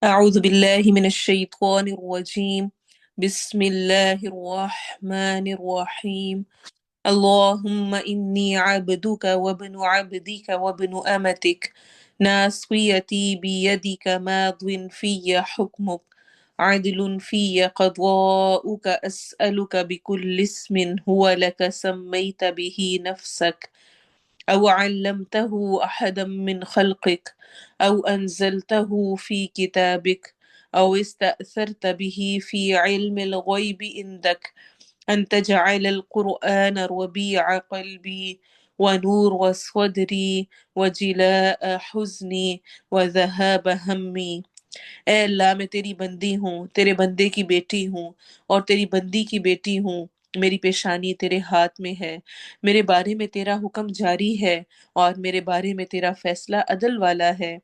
أعوذ بالله من الشيطان الرجيم. بسم الله الرحمن الرحيم. اللهم إني عبدك وابن عبدك وابن أمتك، ناصيتي بيدك، ماض في حكمك، عدل في قضاؤك. أسألك بكل اسم هو لك سميت به نفسك أو علمته أحدا من خلقك أو أنزلته في كتابك أو استأثرت به في علم الغيب عندك، أن تجعل القرآن ربيع قلبي ونور صدري وجلاء حزني وذهاب همي. اے اللہ، میں تیری بندی ہوں، تیرے بندے کی بیٹی ہوں اور تیری بندی کی بیٹی ہوں۔ میری پیشانی تیرے ہاتھ میں ہے، میرے بارے میں تیرا حکم جاری ہے اور میرے بارے میں تیرا فیصلہ عدل والا ہے۔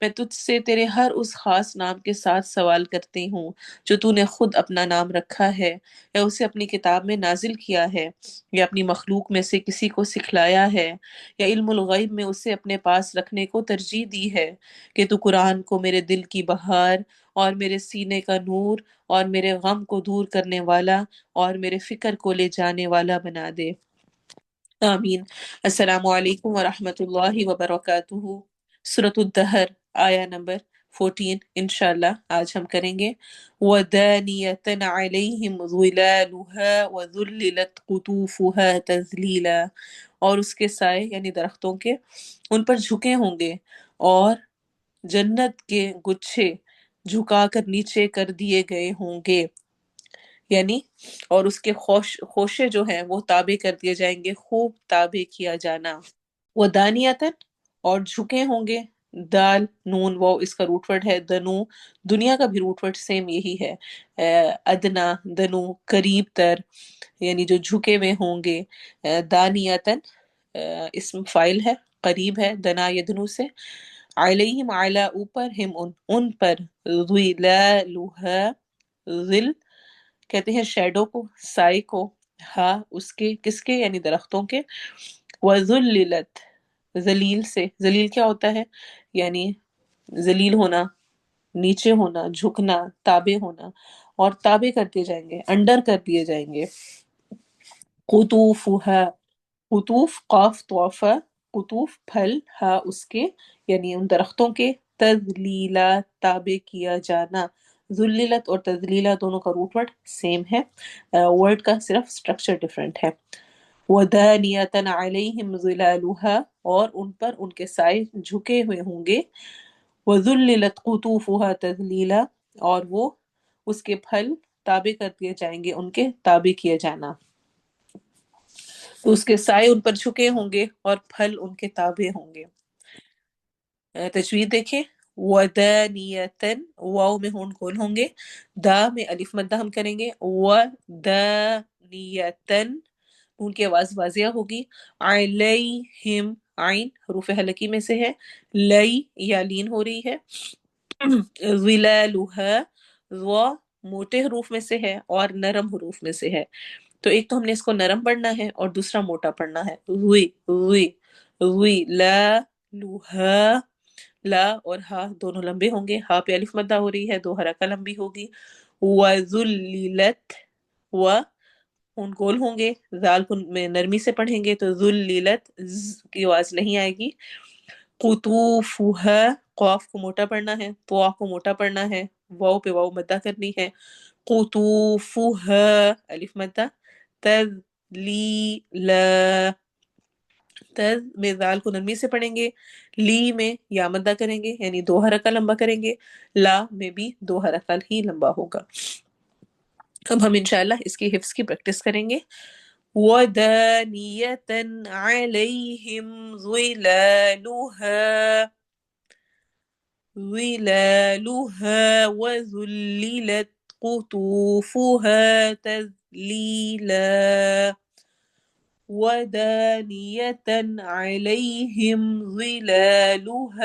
میں تجھ سے تیرے ہر اس خاص نام کے ساتھ سوال کرتی ہوں جو تو نے خود اپنا نام رکھا ہے یا اسے اپنی کتاب میں نازل کیا ہے یا اپنی مخلوق میں سے کسی کو سکھلایا ہے یا علم الغیب میں اسے اپنے پاس رکھنے کو ترجیح دی ہے کہ تو قرآن کو میرے دل کی بہار اور میرے سینے کا نور اور میرے غم کو دور کرنے والا اور میرے فکر کو لے جانے والا بنا دے۔ آمین۔ السلام علیکم ورحمۃ اللہ وبرکاتہ۔ سورۃ الدہر، آیا نمبر 14 انشاءاللہ آج ہم کریں گے۔ وَدَانِيَةً عَلَيْهِمْ ظِلَالُهَا وَذُلِّلَتْ قُطُوفُهَا تَذْلِيلًا، اور اس کے سائے یعنی درختوں کے ان پر جھکے ہوں گے اور جنت کے گچھے جھکا کر نیچے کر دیے گئے ہوں گے، یعنی اور اس کے خوشے جو ہیں وہ تابع کر دیے جائیں گے، خوب تابع کیا جانا۔ وہ دانیتن، اور جھکے ہوں گے، دال نون وہ اس کا روٹ ورڈ ہے، دنو دنیا کا بھی روٹ ورڈ سیم یہی ہے، ادنا دنو قریب تر، یعنی جو جھکے ہوئے ہوں گے۔ دانیتن اسم فائل ہے، قریب ہے دنا یدنو سے، علیہم علی اوپر، ہم ان پر، ظلالها ظل کہتے ہیں شیڈو کو، سائے کو، ہاں اس کے، کس کے یعنی درختوں کے، وذللت ذلیل سے، ذلیل کیا ہوتا ہے یعنی ذلیل ہونا، نیچے ہونا، جھکنا، تابع ہونا، اور تابع کر دیے جائیں گے، انڈر کر دیے جائیں گے۔ قطوفها، قطوف قاف طوفہ، قطوف پھل، ہا اس کے یعنی ان درختوں کے، تذلیلا تابع کیا جانا۔ ذللت اور تذلیلا دونوں کا روٹ ورڈ سیم ہے، ورڈ کا صرف سٹرکچر ڈیفرنٹ ہے۔ وَدَانِيَةً عَلَيْهِمْ ظِلَالُهَا، اور ان پر ان کے سائے جھکے ہوئے ہوں گے، وَذُلِّلَتْ قُطُوفُهَا تَذْلِيلًا، اور وہ اس کے پھل تابع کر دیے جائیں گے، ان کے تابع کیے جانا، تو اس کے سائے ان پر جھکے ہوں گے اور پھل ان کے تابع ہوں گے۔ تجوید دیکھیں، وَدَانِيَةً، واو میں ہون کھول ہوں گے، دا میں الف مدہ ہم کریں گے، وَدَانِيَةً ان کی آواز واضح ہوگی، علیہم عین حروف حلقی میں سے ہے، لئی یا لین ہو رہی ہے، ظلالها ظا موٹے حروف میں سے ہے اور نرم حروف میں سے ہے، تو ایک تو ہم نے اس کو نرم پڑھنا ہے اور دوسرا موٹا پڑھنا ہے، وی وی وی لا لوہا، لا اور ہا دونوں لمبے ہوں گے، ہا پہ الف مدہ ہو رہی ہے، دو حرکہ لمبی ہوگی، وَذُلِّلَتْ و ان گول ہوں گے، ذال کو میں نرمی سے پڑھیں گے تو ذللت کی آواز نہیں آئے گی، قطوفها قاف کو موٹا پڑھنا ہے، طوا کو موٹا پڑھنا ہے، واو پہ واو مدہ کرنی ہے، قطوفها الف مدہ، تذلیلا تز میں ذال کو نرمی سے پڑھیں گے، لی میں یا مدہ کریں گے یعنی دو حرکہ لمبا کریں گے، لا میں بھی دو حرکہ ہی لمبا ہوگا۔ اب ہم انشاءاللہ اس کی حفظ کی پریکٹس کریں گے۔ وَدَانِيَةً عَلَيْهِمْ ظِلَالُهَا وَذُلِّلَتْ قُطُوفُهَا تَذْلِيلًا وَدَانِيَةً عَلَيْهِمْ ظِلَالُهَا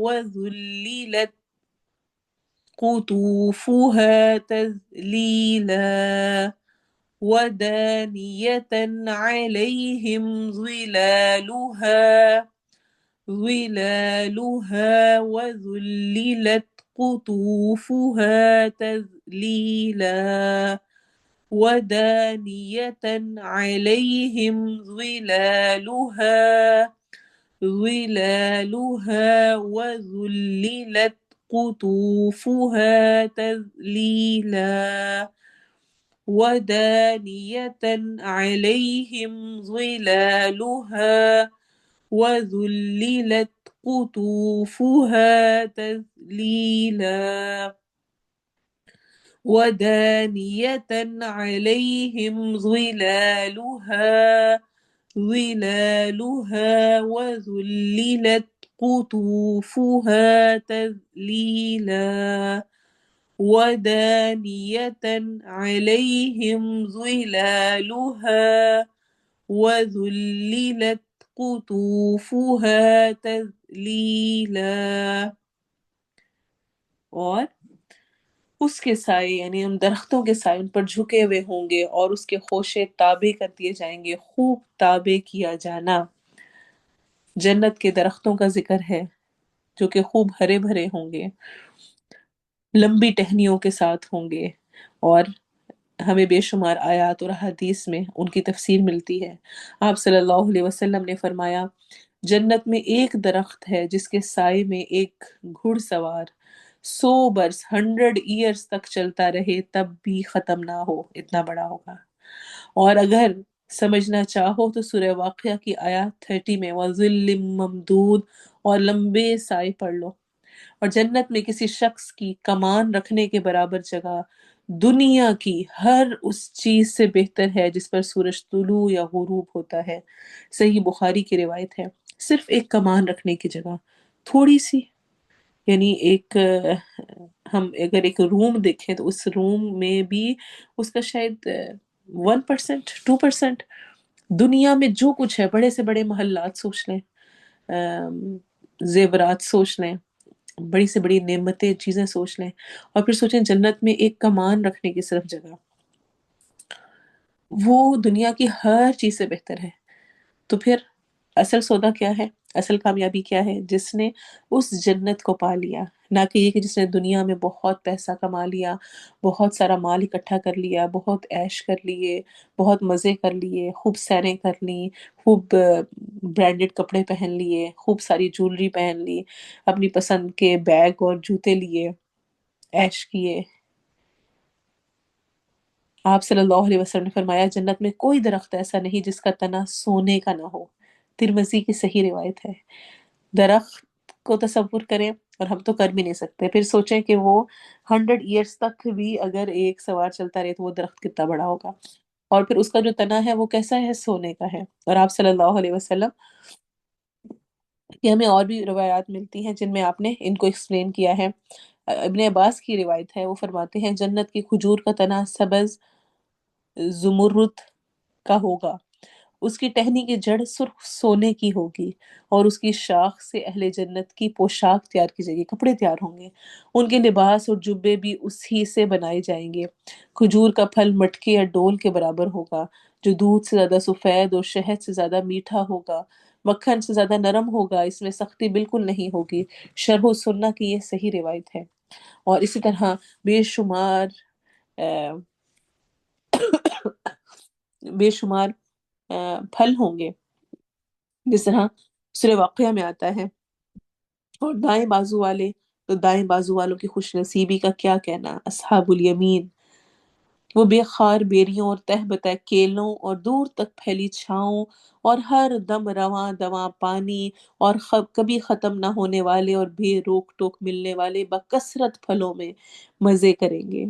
وَذُلِّلَتْ قُطُوفُهَا تَذْلِيلًا وَدَانِيَةً عَلَيْهِمْ ظِلَالُهَا ظلالها وذللت قطوفها تذليلا ودانية عليهم ظلالها وذللت قطوفها تذليلا ودانية عليهم ظلالها وذللت قطوفها تذليلا ودانية عليهم ظلالها وذللت قطوفها تذليلا ودانية عليهم ظلالها وذللت قطوفها تذلیلا. اور اس کے سائے یعنی ان درختوں کے سائے ان پر جھکے ہوئے ہوں گے اور اس کے خوشے تابع کر دیے جائیں گے. خوب تابع کیا جانا. جنت کے درختوں کا ذکر ہے جو کہ خوب ہرے بھرے ہوں گے، لمبی ٹہنیوں کے ساتھ ہوں گے، اور ہمیں بے شمار آیات اور حدیث میں ان کی تفسیر ملتی ہے. آپ صلی اللہ علیہ وسلم نے فرمایا جنت میں ایک درخت ہے جس کے سائے میں ایک گھڑ سوار 100 برس 100 ایئرز تک چلتا رہے تب بھی ختم نہ ہو، اتنا بڑا ہوگا. اور اگر سمجھنا چاہو تو سورہ واقعہ کی آیات 30 میں وَظِلٍّ ممدود اور لمبے سائے پڑھ لو. اور جنت میں کسی شخص کی کمان رکھنے کے برابر جگہ دنیا کی ہر اس چیز سے بہتر ہے جس پر سورج طلوع یا غروب ہوتا ہے. صحیح بخاری کی روایت ہے. صرف ایک کمان رکھنے کی جگہ تھوڑی سی، یعنی ہم اگر ایک روم دیکھیں تو اس روم میں بھی اس کا شاید 1% 2%. دنیا میں جو کچھ ہے، بڑے سے بڑے محلات سوچ لیں، زیورات سوچ لیں، بڑی سے بڑی نعمتیں چیزیں سوچ لیں، اور پھر سوچیں جنت میں ایک کمان رکھنے کی صرف جگہ، وہ دنیا کی ہر چیز سے بہتر ہے. تو پھر اصل سودا کیا ہے؟ اصل کامیابی کیا ہے؟ جس نے اس جنت کو پا لیا، نہ کہ یہ کہ جس نے دنیا میں بہت پیسہ کما لیا، بہت سارا مال اکٹھا کر لیا، بہت عیش کر لیے، بہت مزے کر لیے، خوب سیریں کر لیں، خوب برانڈڈ کپڑے پہن لیے، خوب ساری جولری پہن لی، اپنی پسند کے بیگ اور جوتے لیے، عیش کیے. آپ صلی اللہ علیہ وسلم نے فرمایا جنت میں کوئی درخت ایسا نہیں جس کا تنا سونے کا نہ ہو. ترمذی کی صحیح روایت ہے. درخت کو تصور کریں، اور ہم تو کر بھی نہیں سکتے. پھر سوچیں کہ وہ 100 ایئرز تک بھی اگر ایک سوار چلتا رہے تو وہ درخت کتنا بڑا ہوگا. اور پھر اس کا جو تنا ہے وہ کیسا ہے؟ سونے کا ہے. اور آپ صلی اللہ علیہ وسلم کی ہمیں اور بھی روایات ملتی ہیں جن میں آپ نے ان کو ایکسپلین کیا ہے. ابن عباس کی روایت ہے، وہ فرماتے ہیں جنت کی کھجور کا تنا سبز زمرد کا ہوگا، اس کی ٹہنی کی جڑ سرخ سونے کی ہوگی، اور اس کی شاخ سے اہل جنت کی پوشاک تیار کی جائے گی، کپڑے تیار ہوں گے. ان کے لباس اور جبے بھی اسی سے بنائے جائیں گے. کھجور کا پھل مٹکے یا ڈول کے برابر ہوگا جو دودھ سے زیادہ سفید اور شہد سے زیادہ میٹھا ہوگا، مکھن سے زیادہ نرم ہوگا، اس میں سختی بالکل نہیں ہوگی. شرح و سنہ کی یہ صحیح روایت ہے. اور اسی طرح بے شمار بے شمار پھل ہوں گے، جس طرح سورہ واقعہ میں آتا ہے. اور دائیں بازو والے، تو دائیں بازو والوں کی خوش نصیبی کا کیا کہنا. اصحاب الیمین وہ بے خار بیریوں اور تہ بتہ کیلوں اور دور تک پھیلی چھاؤں اور ہر دم رواں دواں پانی اور کبھی ختم نہ ہونے والے اور بے روک ٹوک ملنے والے بکثرت پھلوں میں مزے کریں گے.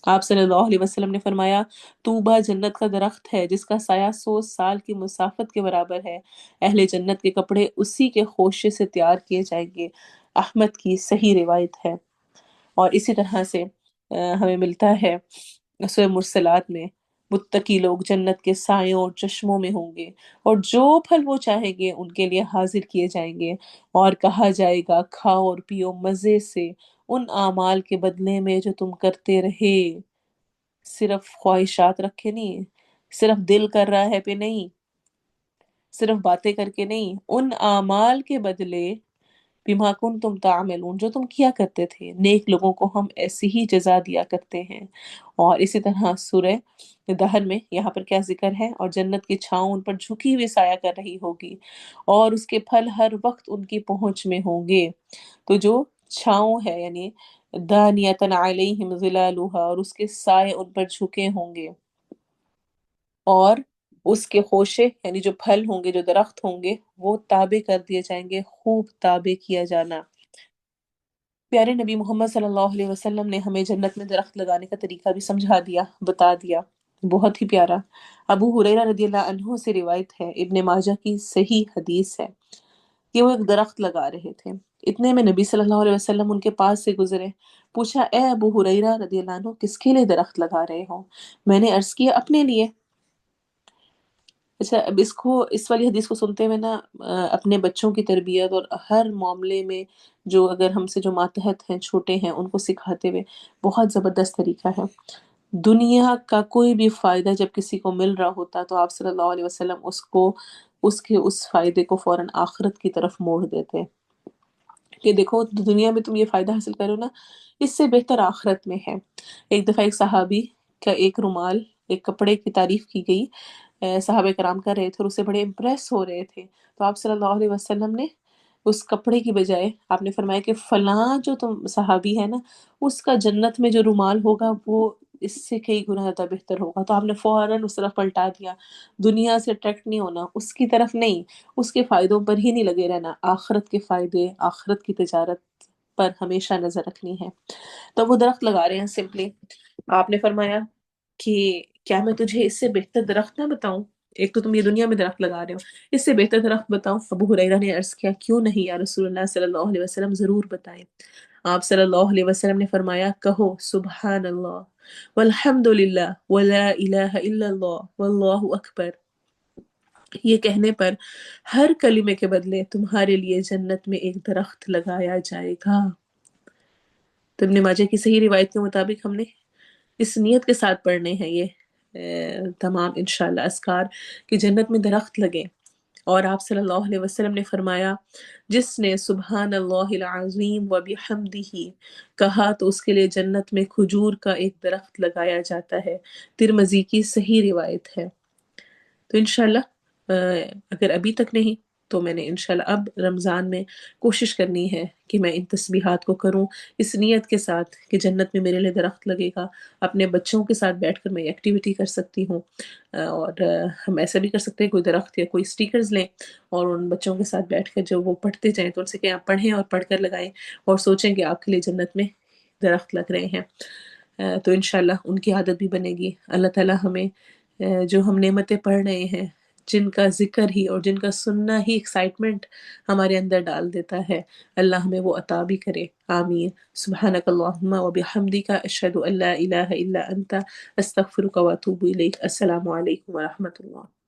آپ صلی اللہ علیہ وسلم نے فرمایا طوبیٰ جنت کا درخت ہے جس کا سایہ 100 سال کی مسافت کے برابر ہے. اہل جنت کے کپڑے اسی کے خوشے سے تیار کیے جائیں گے. احمد کی صحیح روایت ہے. اور اسی طرح سے ہمیں ملتا ہے سورہ مرسلات میں متقی لوگ جنت کے سایوں اور چشموں میں ہوں گے، اور جو پھل وہ چاہیں گے ان کے لیے حاضر کیے جائیں گے، اور کہا جائے گا کھاؤ اور پیو مزے سے ان اعمال کے بدلے میں جو تم کرتے رہے. صرف خواہشات رکھے نہیں، صرف دل کر رہا ہے پہ نہیں. صرف باتیں کر کے نہیں، ان اعمال کے بدلے بما کنتم تعملون، جو تم کیا کرتے تھے، نیک لوگوں کو ہم ایسی ہی جزا دیا کرتے ہیں۔ اور اسی طرح سورہ دہر میں یہاں پر کیا ذکر ہے، اور جنت کی چھاؤں ان پر جھکی ہوئی سایہ کر رہی ہوگی، اور اس کے پھل ہر وقت ان کی پہنچ میں ہوں گے۔ تو جو چھاؤں ہے یعنی دانیتن علیہم ظلالها، اور اس کے سائے ان پر جھکے ہوں گے، اور اس کے خوشے یعنی جو پھل ہوں گے، جو درخت ہوں گے، وہ تابع کر دیے جائیں گے، خوب تابع کیا جانا۔ پیارے نبی محمد صلی اللہ علیہ وسلم نے ہمیں جنت میں درخت لگانے کا طریقہ بھی سمجھا دیا، بتا دیا، بہت ہی پیارا۔ ابو ہریرہ رضی اللہ عنہ سے روایت ہے، ابن ماجہ کی صحیح حدیث ہے کہ وہ ایک درخت لگا رہے تھے، اتنے میں نبی صلی اللہ علیہ وسلم ان کے پاس سے گزرے، پوچھا اے ابو ہریرہ رضی اللہ عنہ، کس کے لیے درخت لگا رہے ہو؟ میں نے عرض کیا اپنے لیے۔ اچھا، اب اس والی حدیث کو سنتے ہوئے نا اپنے بچوں کی تربیت اور ہر معاملے میں جو اگر ہم سے جو ماتحت ہیں، چھوٹے ہیں، ان کو سکھاتے ہوئے بہت زبردست طریقہ ہے۔ دنیا کا کوئی بھی فائدہ جب کسی کو مل رہا ہوتا تو آپ صلی اللہ علیہ وسلم اس فائدے کو فوراً آخرت کی طرف موڑ دیتے کہ دیکھو دنیا میں تم یہ فائدہ حاصل کرو نا، اس سے بہتر آخرت میں ہے۔ ایک دفعہ ایک صحابی کا ایک رومال، ایک کپڑے کی تعریف کی گئی، صحابہ کرام کر رہے تھے اور اسے بڑے امپریس ہو رہے تھے، تو آپ صلی اللہ علیہ وسلم نے اس کپڑے کی بجائے آپ نے فرمایا کہ فلاں جو تم صحابی ہے نا، اس کا جنت میں جو رومال ہوگا وہ اس سے کئی گنا زیادہ بہتر ہوگا۔ تو آپ نے فوراً اس طرف پلٹا دیا، دنیا سے اٹریکٹ نہیں ہونا، اس کی طرف نہیں، اس کے فائدوں پر ہی نہیں لگے رہنا، آخرت کے فائدے، آخرت کی تجارت پر ہمیشہ نظر رکھنی ہے۔ تو وہ درخت لگا رہے ہیں سمپلی۔ آپ نے فرمایا کہ کیا میں تجھے اس سے بہتر درخت نہ بتاؤں؟ ایک تو تم یہ دنیا میں درخت لگا رہے ہو، اس سے بہتر درخت بتاؤں؟ ابو ہریرہ نے عرض کیا کیوں نہیں یا رسول اللہ صلی اللہ علیہ وسلم، ضرور بتائیں۔ آپ صلی اللہ علیہ وسلم نے فرمایا کہو سبحان اللہ والحمد للہ ولا الہ الا اللہ واللہ اکبر، یہ کہنے پر ہر کلمے کے بدلے تمہارے لیے جنت میں ایک درخت لگایا جائے گا۔ تو ابن ماجہ کی صحیح روایت کے مطابق ہم نے اس نیت کے ساتھ پڑھنے ہیں یہ تمام انشاءاللہ اذکار کہ جنت میں درخت لگے۔ اور آپ صلی اللہ علیہ وسلم نے فرمایا جس نے سبحان اللہ العظیم و بحمدہ کہا تو اس کے لیے جنت میں کھجور کا ایک درخت لگایا جاتا ہے۔ ترمذی کی صحیح روایت ہے۔ تو انشاءاللہ اگر ابھی تک نہیں تو میں نے انشاءاللہ اب رمضان میں کوشش کرنی ہے کہ میں ان تسبیحات کو کروں اس نیت کے ساتھ کہ جنت میں میرے لیے درخت لگے گا۔ اپنے بچوں کے ساتھ بیٹھ کر میں یہ ایکٹیویٹی کر سکتی ہوں، اور ہم ایسا بھی کر سکتے ہیں کوئی درخت یا کوئی سٹیکرز لیں اور ان بچوں کے ساتھ بیٹھ کر جو وہ پڑھتے جائیں تو ان سے کہ آپ پڑھیں اور پڑھ کر لگائیں اور سوچیں کہ آپ کے لیے جنت میں درخت لگ رہے ہیں۔ تو انشاءاللہ ان کی عادت بھی بنے گی۔ اللہ تعالی ہمیں جو ہم نعمتیں پڑھ رہے ہیں، جن کا ذکر ہی اور جن کا سننا ہی ایکسائٹمنٹ ہمارے اندر ڈال دیتا ہے، اللہ ہمیں وہ عطا بھی کرے، آمین۔ سبحانک اللہم و بحمدک، اشہد ان لا الہ الا انت، استغفرک و اتوب الیک۔ السلام علیکم و رحمۃ اللہ۔